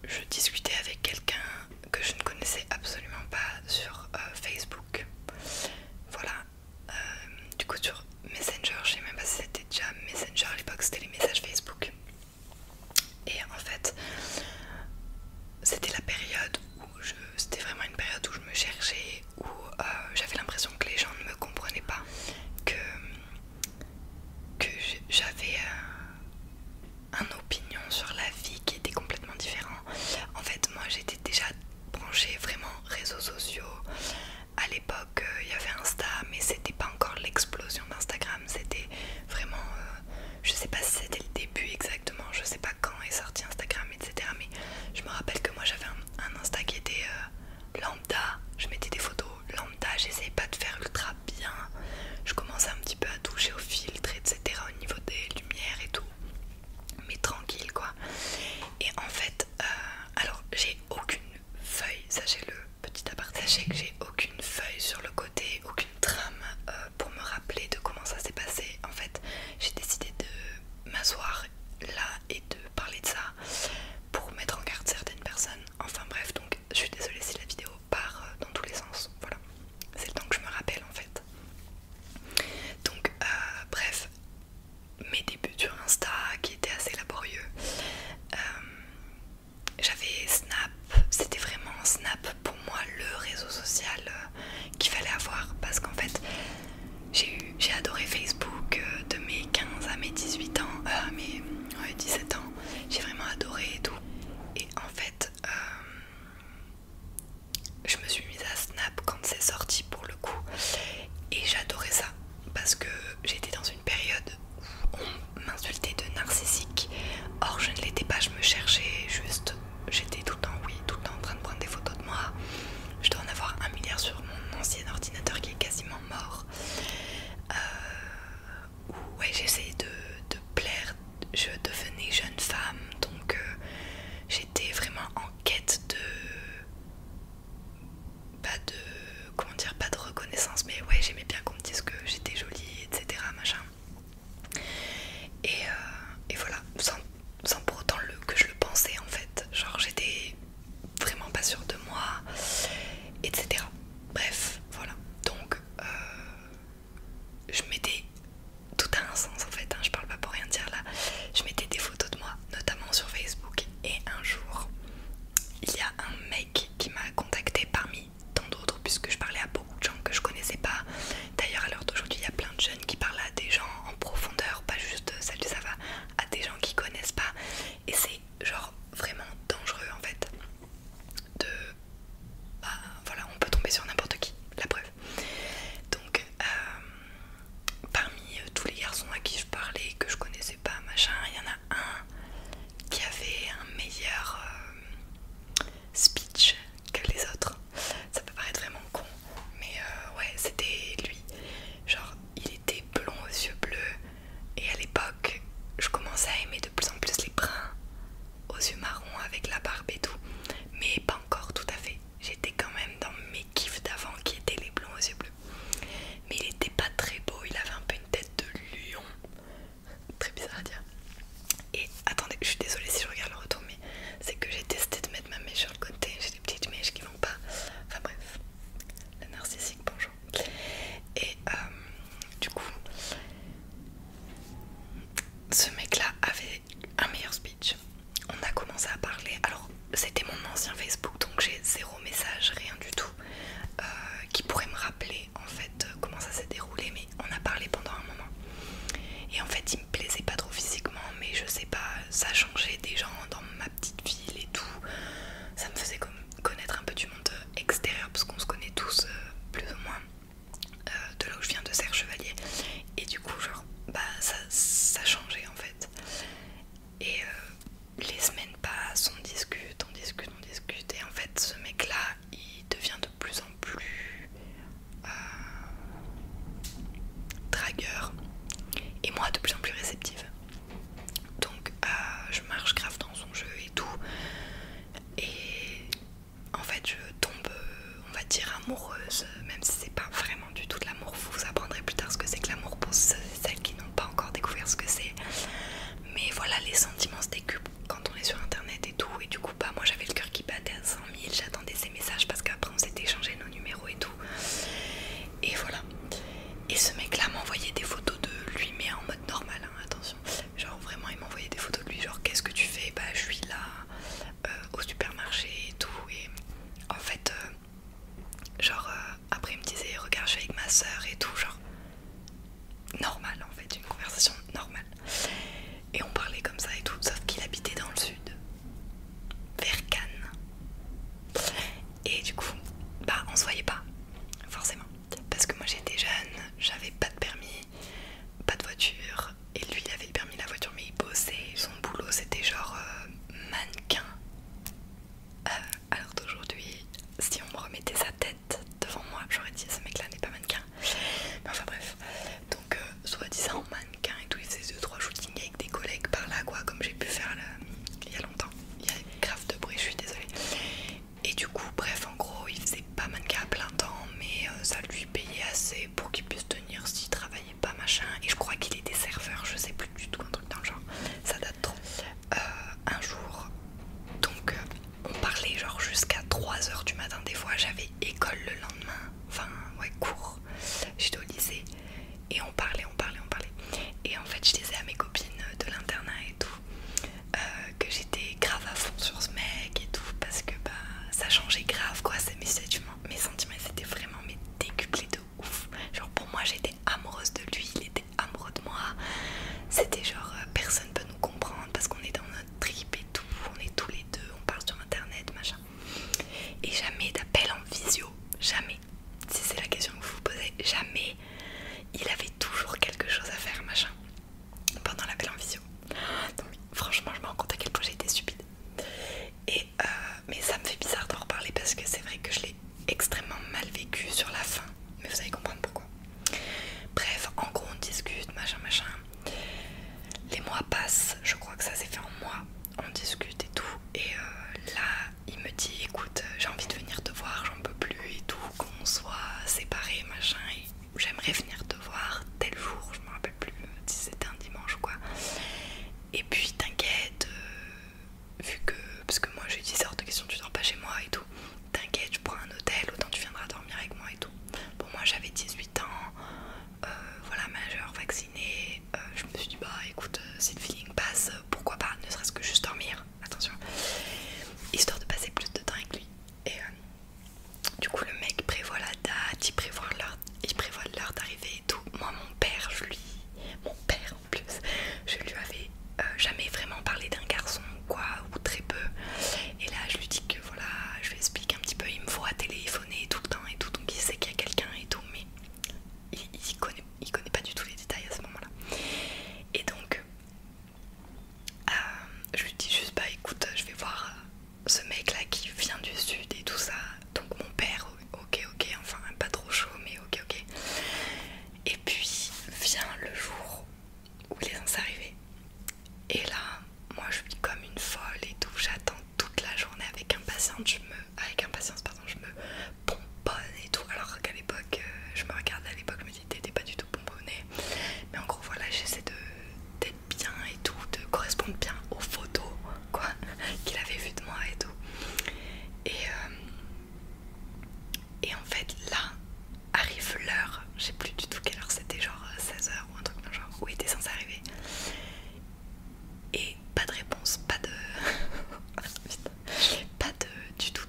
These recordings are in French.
je discutais avec quelqu'un que je ne connaissais absolument pas sur Facebook. Voilà. Du coup sur Messenger, je sais même pas si c'était déjà Messenger à l'époque, c'était les messages Facebook. Et en fait, c'était la période c'était vraiment une période où je me cherchais, où j'avais l'impression que les gens ne me comprenaient pas, que j'avais un opinion sur la vie qui était complètement différent. En fait, moi j'étais déjà branchée vraiment réseaux sociaux. À l'époque, il y avait Insta, mais c'était pas encore l'explosion d'Instagram, c'était vraiment, je sais pas si c'était le début exactement, je sais pas quand est sorti Instagram, etc. Mais je me rappelle que moi j'avais un Insta qui était lambda, je mettais des photos lambda, j'essayais pas de faire ultra bien, je commençais un petit peu à toucher au filtre, etc. au niveau des lumières et tout, mais tranquille quoi. Et en fait, alors j'ai aucune feuille, sachez-le, petit aparté, sachez que j'ai aucune feuille sur le côté, aucune trame pour me rappeler de comment ça s'est passé. En fait, j'ai décidé de m'asseoir là et de parler de ça pour mettre en garde certaines personnes. Enfin bref, donc je suis désolée si la vidéo part dans tous les sens, voilà. C'est le temps que je me rappelle en fait. Donc bref, mes débuts sur Insta qui étaient assez laborieux. J'avais Snap, c'était vraiment Snap pour moi le réseau social qu'il fallait avoir, parce qu'en fait j'ai adoré Facebook de mes 15 à mes 18 ans, à mes 17 ans, j'ai vraiment adoré et tout. Et en fait je me suis mise à Snap quand c'est sorti pour le coup, et j'adorais ça parce que j'étais dans une période où on m'insultait de narcissique. Or je ne l'étais pas, je me cherchais juste, j'étais tout le temps, oui, tout le temps en train de prendre des photos de moi. Je dois en avoir 1 milliard sur mon ancien ordinateur qui est quasiment mort. Ouais, j'essayais de plaire, je devenais jeune femme, donc j'étais vraiment en quête de, pas de, comment dire, pas de reconnaissance, mais ouais, j'aimais bien qu'on me dise que j'étais jolie, etc. machin. Et voilà, sans pour autant que je le pensais en fait, genre j'étais vraiment pas sûre de moi, etc. Bref, voilà, donc je mettais, tout a un sens en fait, hein, je parle pas pour rien dire là, je mettais des photos de moi, notamment sur Facebook, et un jour, il y a un mec qui m'a contacté parmi tant d'autres, puisque je parlais à beaucoup de gens que je connaissais pas. D'ailleurs à l'heure d'aujourd'hui il y a plein de jeunes qui parlent à des gens en profondeur, pas juste salut ça va, à des gens qui connaissent pas, et c'est genre vraiment dangereux en fait de, bah voilà, on peut tomber sur n'importe qui, la preuve. Donc parmi tous les garçons à qui je parlais que je connaissais pas machin, il y en a un qui avait un meilleur speech que les autres. Ça peut paraître vraiment con, mais ouais, c'était lui. Genre il était blond aux yeux bleus, et à l'époque je commençais à aimer de plus en plus les bruns aux yeux marrons avec la barbe et tout, mais pas encore tout à fait. J'étais quand même dans mes kiffs d'avant qui étaient les blonds aux yeux bleus, mais il était pas très beau, il avait un peu une tête de lion, très bizarre à dire. Et attendez, je suis désolée si je regarde le retour, mais c'est que j'ai testé de mettre ma mèche sur le côté, j'ai des petites mèches qui vont pas, enfin bref, la narcissique, bonjour. Et du coup, ce mec là avait un meilleur speech. On a commencé à parler, alors c'était mon ancien Facebook, donc j'ai 0 message, rien du tout qui pourrait me rappeler en fait comment ça s'est déroulé, mais on a parlé pendant un moment. Et en fait il me plaisait pas trop physiquement, mais je sais pas, ça changeait des gens dans ma petite ville et tout, ça me faisait connaître un peu du monde extérieur, parce qu'on se connaît tous plus ou moins de là où je viens, de Serre Chevalier, et du coup genre bah ça changeait en fait. Et les semaines passent, on discute, et en fait ce mec là il devient 3 h du matin des fois, j'avais école le lendemain, enfin ouais cours, j'étais au lycée et on parlait. Et en fait je disais à mes copines de l'internat et tout que j'étais grave à fond sur ce mec et tout parce que bah ça changeait grave quoi, mes sentiments c'était vraiment mais décuplés de ouf. Genre pour moi j'étais amoureuse de lui, il était amoureux de moi, c'était genre personne peut nous comprendre parce qu'on est dans notre trip et tout, on est tous les deux, on parle sur internet machin. Et jamais d'appel en visio, jamais. Si c'est la question que vous vous posez, jamais. Il avait toujours quelque chose à faire machin pendant l'appel en visio. Donc franchement je me rends compte à quel point j'ai été stupide. Et mais ça me fait bizarre d'en reparler parce que c'est vrai que je l'ai extrêmement mal vécu sur la fin. Mais vous allez comprendre pourquoi. Bref, en gros on discute, machin. Les mois passent, je crois que ça s'est fait en mois. On discute et tout. Et là il me dit écoute j'ai envie de venir te voir, j'en peux plus et tout, qu'on soit séparés machin. Et j'aimerais venir te voir tel jour, je me rappelle plus si c'était un dimanche ou quoi. Et puis t'inquiète, vu que, parce que moi j'ai dit c'est hors de question tu dors pas chez moi et tout, t'inquiète je prends un hôtel, autant tu viendras dormir avec moi et tout. Bon moi j'avais 18 ans, voilà majeur, vacciné, je me suis dit bah écoute si le feeling passe, pourquoi pas, ne serait-ce que juste dormir, attention, histoire de passer plus de temps avec lui. Et du coup le mec prévoit la date, il prévoit l'heure d'arrivée et tout. Moi mon père en plus, je lui avais jamais vraiment parlé d'un garçon ou quoi, ou très peu. Et là je lui dis que voilà, je lui explique un petit peu, il me voit téléphoner tout le temps et tout, donc il sait qu'il y a quelqu'un et tout, mais il connaît pas du tout les détails à ce moment-là. Et donc je lui dis juste bah écoute je vais voir ce mec là qui vient du sud et tout ça. Donc mon père ok enfin pas trop chaud mais ok. Et puis vient le jour où il est censé arriver. Et là moi je suis comme une folle et tout, j'attends toute la journée avec impatience, je me pomponne et tout, alors qu'à l'époque je me regarde à l'époque, je me dis t'étais pas du tout pomponnée, mais en gros voilà j'essaie d'être bien et tout, de correspondre bien aux photos quoi qu'il avait vu de moi et tout. Et en fait là arrive l'heure, je sais plus du tout quelle heure c'était, genre 16 h ou un truc dans le genre, où il était censé arriver. Et pas de réponse, pas de du tout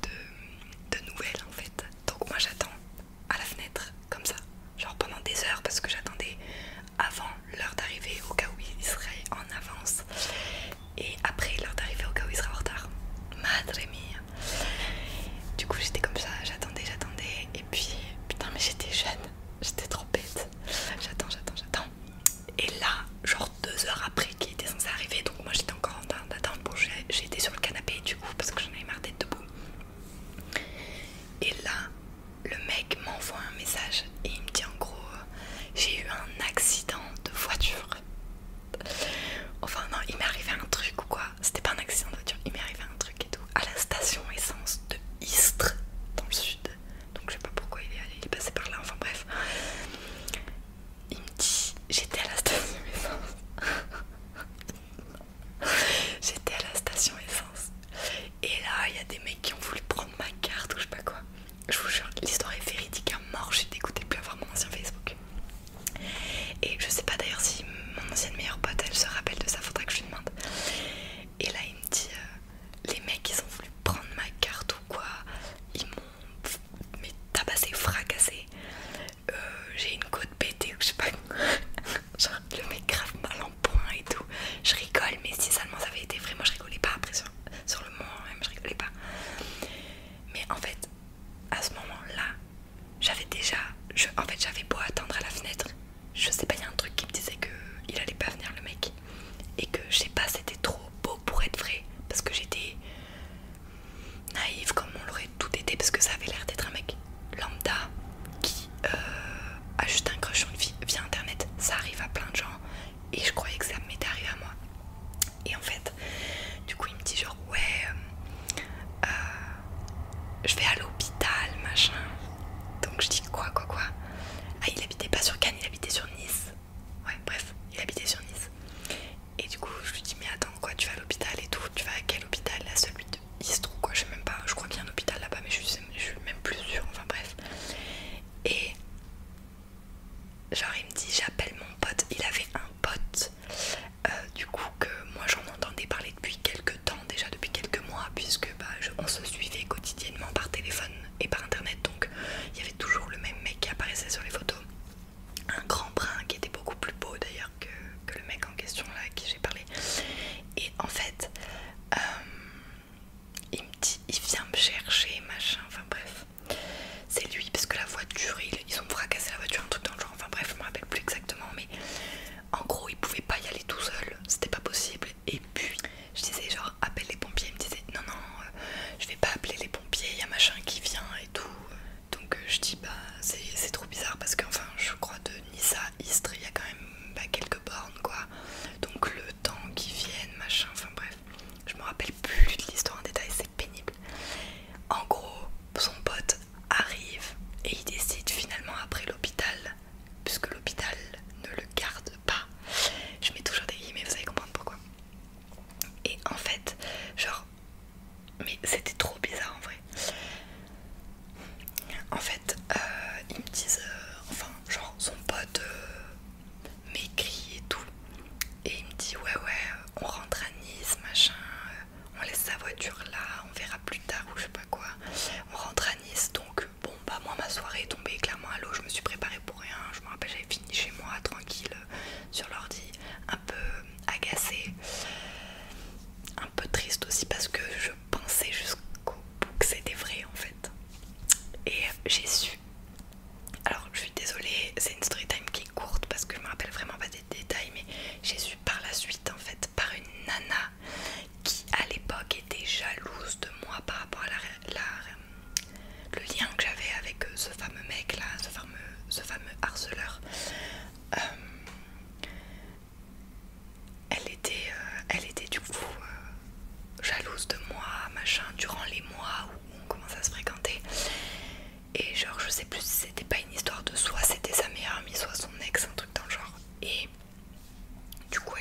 dit il vient me chercher, machin, enfin bref. C'est lui parce que la voiture, ils ont fracassé la voiture, un truc dans le genre, enfin bref, je me rappelle plus exactement, mais en gros il pouvait pas y aller tout seul, c'était pas possible. Et puis je disais genre appelle les pompiers, il me disait non non, je vais pas appeler les pompiers, il y a machin qui vient et tout. Donc je dis bah c'est trop bizarre parce que enfin je crois de Nice à Istres il y a quand même quelques bornes quoi, donc le temps qu'ils viennent machin, enfin bref, je me rappelle plus de l'histoire en détail, c'est pénible. En gros son pote arrive et il décide finalement après l'hôpital, puisque l'hôpital ne le garde pas, je mets toujours des guillemets, vous allez comprendre pourquoi. Et en fait genre, mais c'était trop bizarre en vrai. En fait, ils me disent, enfin, genre son pote m'écrit et tout, et il me dit ouais on rentre à Nice, machin, on laisse sa voiture là, on verra plus tard ou je sais pas quoi. On rentre à Nice, donc bon bah moi ma soirée est tombée clairement à l'eau, je me suis préparée pour rien, je me rappelle j'avais fini chez moi tranquille sur l'ordi, un peu agacée, un peu triste aussi parce que je pensais jusqu'au bout que c'était vrai en fait. Et j'ai su, alors je suis désolée, c'est une story time qui est courte parce que je me rappelle vraiment pas des détails, mais j'ai su par la suite en fait par une nana qui à l'époque était jalouse de moi par rapport à le lien que j'avais avec ce fameux mec là, ce fameux harceleur. Elle était du coup jalouse de moi, machin, durant les mois où on commence à se fréquenter. Et genre, je sais plus si c'était pas une histoire de soit c'était sa meilleure amie, soit son ex, un truc dans le genre. Et du coup,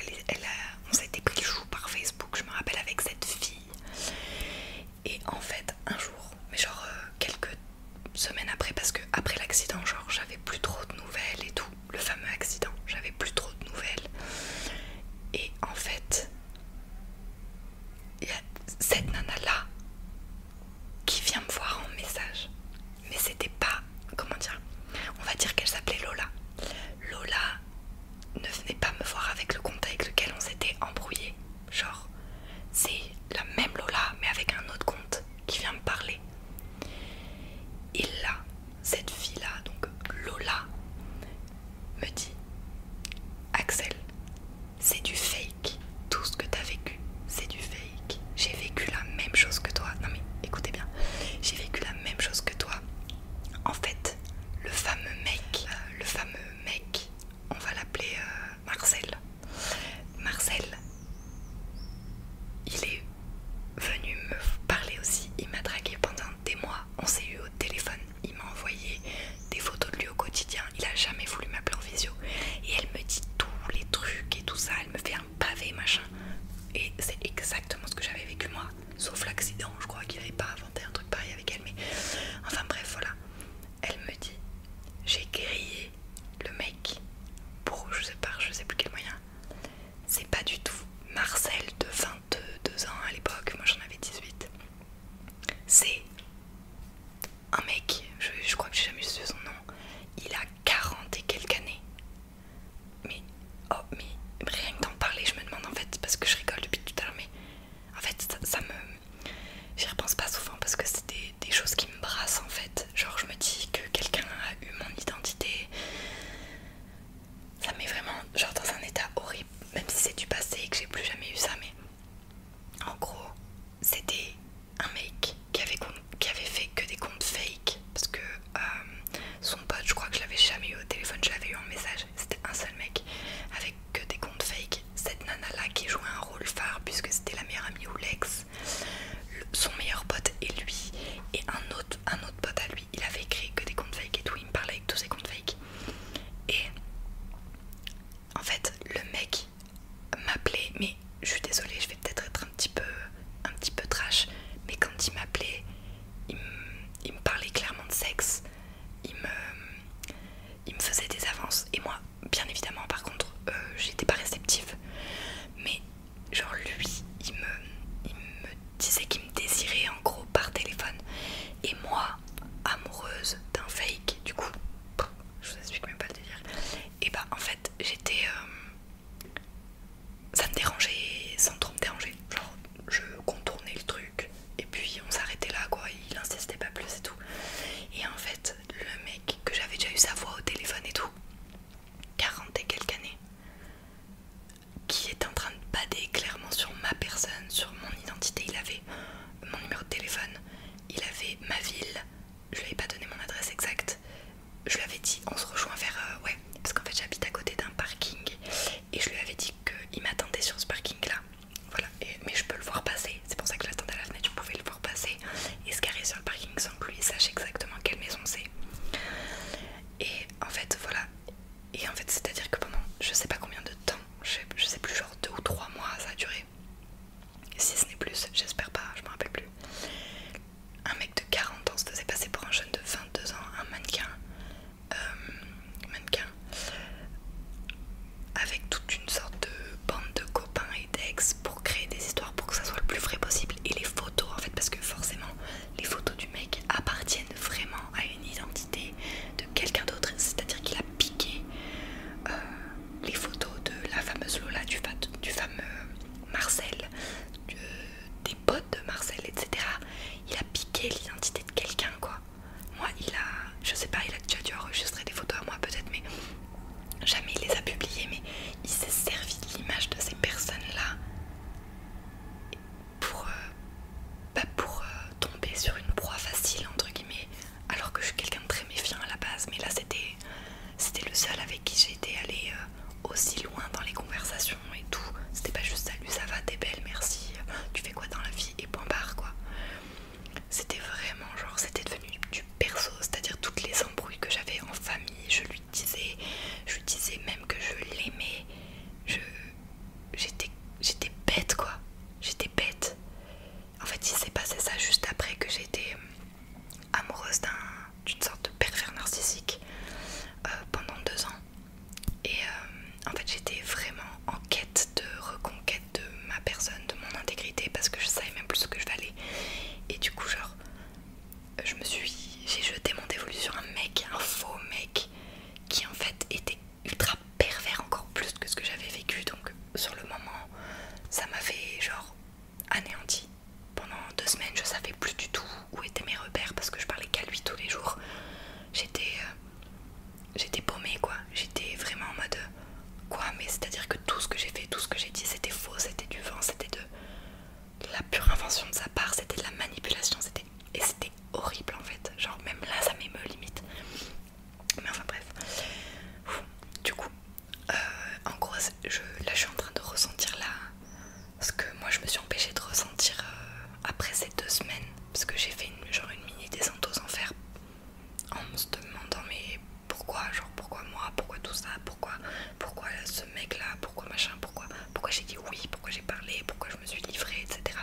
on s'était pris le chou par Facebook, je me rappelle, avec cette fille. Et en fait, un jour, mais genre quelques semaines après, parce que après l'accident, genre j'avais plus trop de nouvelles et tout, le fameux accident, j'avais plus trop de nouvelles. Et en fait, il y a cette nana là qui vient me voir en message, mais c'était pas, comment dire, on va dire qu'elle s'appelait Lola. Lola ne venait pas me voir avec le compte avec lequel on s'était embrouillé, genre c'est la même Lola mais avec un autre compte qui vient me parler. Et là, cette fille là, donc Lola, me dit Axel, c'est du fake, tout ce que t'as vécu c'est du fake, j'ai vécu la même chose que toi. semaines, je savais plus du tout où étaient mes repères parce que je parlais qu'à lui tous les jours. J'étais paumée quoi, j'étais vraiment en mode quoi, mais c'est à dire que tout ce que j'ai fait, tout ce que j'ai dit c'était faux, c'était du vent, c'était de la pure invention de sa part, c'était de la manipulation, et c'était horrible en fait, genre même là ça m'émeut limite. Mais enfin bref, du coup en gros là je suis en train de ressentir là ce que moi je me suis empêchée de ressentir après ces 2 semaines, parce que j'ai fait une mini descente aux enfers en se demandant mais pourquoi, genre pourquoi moi, pourquoi tout ça, pourquoi ce mec là, pourquoi machin, pourquoi j'ai dit oui, pourquoi j'ai parlé, pourquoi je me suis livrée, etc.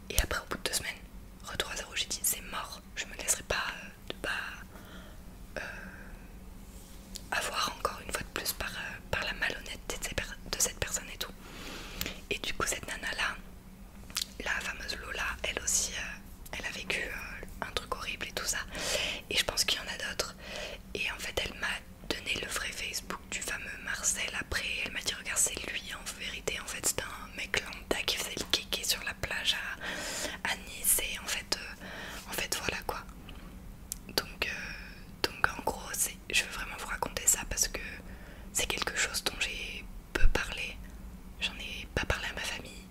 Et après au bout de 2 semaines, retour à zéro, j'ai dit c'est mort, je me laisserai pas avoir encore une fois de plus par la malhonnêteté de cette personne et tout. Et du coup cette nana là, la fameuse Lola, elle aussi elle a vécu un truc horrible et tout ça, et je pense qu'il y en a d'autres. Et en fait elle m'a donné le vrai Facebook du fameux Marcel. Après elle m'a dit regarde c'est lui, en vérité en fait c'était un mec lambda qui faisait le kéké sur la plage à Nice, et en fait voilà quoi. Donc en gros je veux vraiment vous raconter ça parce que c'est quelque chose dont j'ai peu parlé. J'en ai pas parlé à ma famille,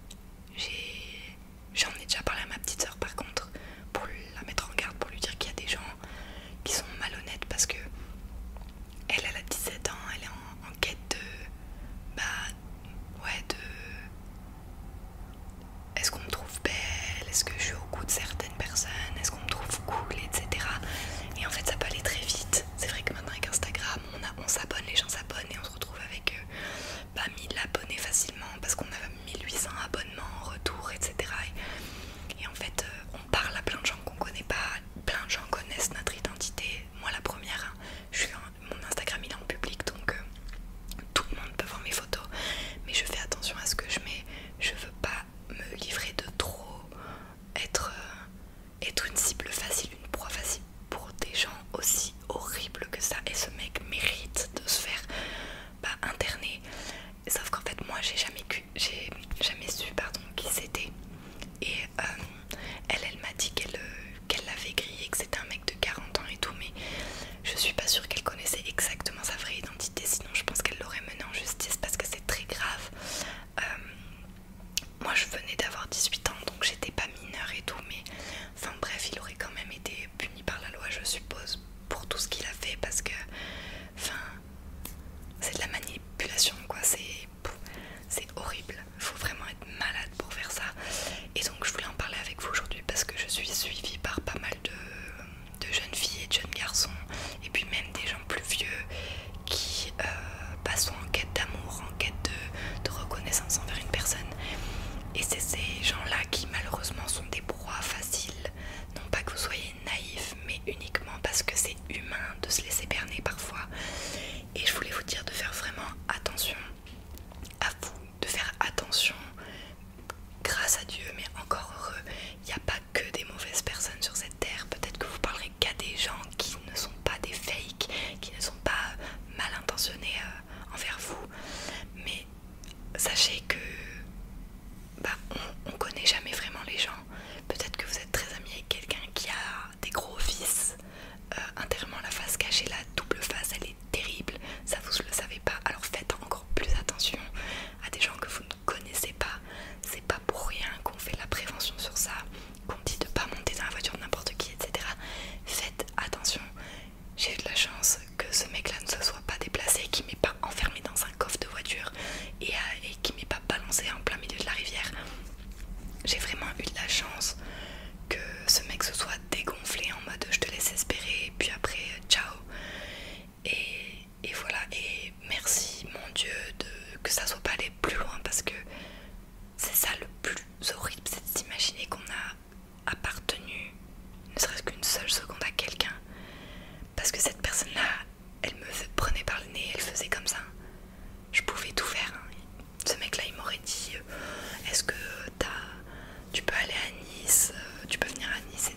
j'en ai déjà parlé à ma petite soeur par contre, pour la mettre en garde, pour lui dire qu'il y a des gens qui sont malhonnêtes, parce que elle a 17 ans, elle est en quête de est-ce qu'on me trouve belle, est-ce que je suis au goût de certaines personnes, est-ce qu'on me trouve cool, etc. Et en fait ça peut aller très vite. C'est vrai que maintenant avec Instagram on s'abonne, les gens s'abonnent et on se retrouve avec 1000 abonnés facilement parce qu'on a 1800 abonnements en retour, etc. Et en fait on parle à plein de gens qu'on connaît pas, plein de gens connaissent notre identité, moi la première, mon Instagram il est en public, donc tout le monde peut voir mes photos, mais je fais attention à ce que je mets, je veux pas me livrer de trop, être une cible facile, une proie facile pour des gens aussi horribles que ça. Et ce mec mérite de se faire interner, sauf qu'en fait moi j'ai jamais su qui c'était. Et elle m'a dit qu'elle l'avait grillé, que c'était un mec de 40 ans et tout, mais je suis pas sûre qu'elle connaissait exactement sa vraie identité, sinon je pense qu'elle l'aurait mené en justice parce que c'est très grave. Moi je venais d'avoir 18 ans, donc j'étais pas mineure et tout, mais enfin bref, il aurait quand même été puni par la loi, je suppose, pour tout ce qu'il a fait, parce que enfin c'est de la manipulation quoi, c'est horrible, il faut vraiment être malade pour faire ça. Et donc je voulais en parler avec vous aujourd'hui parce que je suis suivie par pas mal de jeunes filles et de jeunes garçons, et puis même des gens plus vieux qui sont en quête d'amour, en quête de reconnaissance envers une personne. Et c'est ces gens-là qui malheureusement sont des proies faciles. Non pas que vous soyez naïfs, mais uniquement parce que c'est humain de se laisser berner parfois. Et je voulais vous dire de faire vraiment attention à vous, de faire attention, grâce à Dieu, mais encore heureux, il n'y a pas que des mauvaises personnes sur cette terre. Peut-être que vous parlerez qu'à des gens qui ne sont pas des fakes, qui ne sont pas mal intentionnés envers vous, mais sachez que on connaît jamais vraiment les gens. Peut-être que vous êtes très ami avec quelqu'un qui a des gros vices, intérieurement la face cachée, la double face, elle est terrible, ça vous le savez pas, alors faites encore plus attention à des gens que vous ne connaissez pas. C'est pas pour rien qu'on fait la prévention sur ça, qu'on dit de pas monter dans la voiture de n'importe qui, etc. Faites attention. J'ai eu de la chance que ce mec là ne se soit pas déplacé, qu'il m'ait pas enfermé dans un coffre de voiture et qu'il m'ait pas balancé en plein milieu de la rivière. J'ai vraiment eu de la chance que ce mec se soit dégonflé en mode je te laisse espérer et puis après ciao. Et voilà, et merci mon Dieu que ça soit pas allé plus loin, parce que c'est ça le plus horrible, c'est de s'imaginer qu'on a appartenu ne serait-ce qu'une seule seconde à quelqu'un, parce que cette personne là elle me prenait par le nez, elle faisait comme ça, je pouvais tout faire hein. Ce mec là il m'aurait dit est-ce que tu peux aller à Nice, tu peux venir à Nice,